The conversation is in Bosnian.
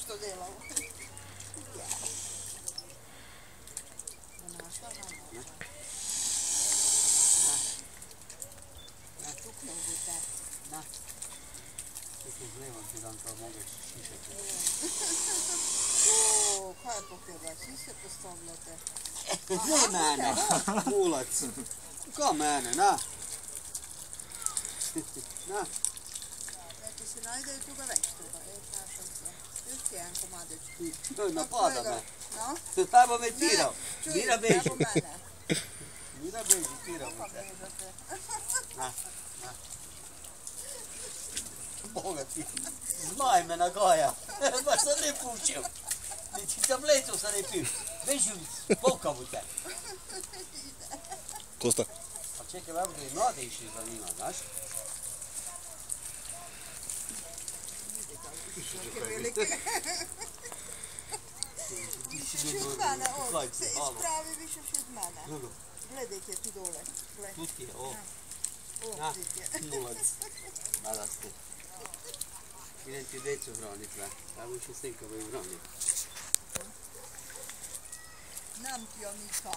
Što delamo? Tukne uzite. Da. Tukne zlevo ti dan to mogeš šišati. O, kaj pokeba, svi se postavljate? Ne mene, mulac. Ko mene, na? Na. Neki se najdeju tuga već toga, našam se. Još jedan komadić. Napada me. No? Ajmo me tirao. Čuj, Mira beži. evo mene. Mira beži, tirao me Kako se. bežate? Na, na. Boga ti, zmaj me nagaja. Baš sam ne pučio. Ti tabletu sam ne pil. Beži, pokavu te. Kosta. A čekaj, evo ga i mlade išli za njima, znaš? Še od mene, se ispravi više še od mene. Gledajte tu dole. Tu ti je, o. O, vidite. Mulac. Nada ste. Idem ti decu hranit, ve. Evo še sinkovi hranit. Nam ti onika.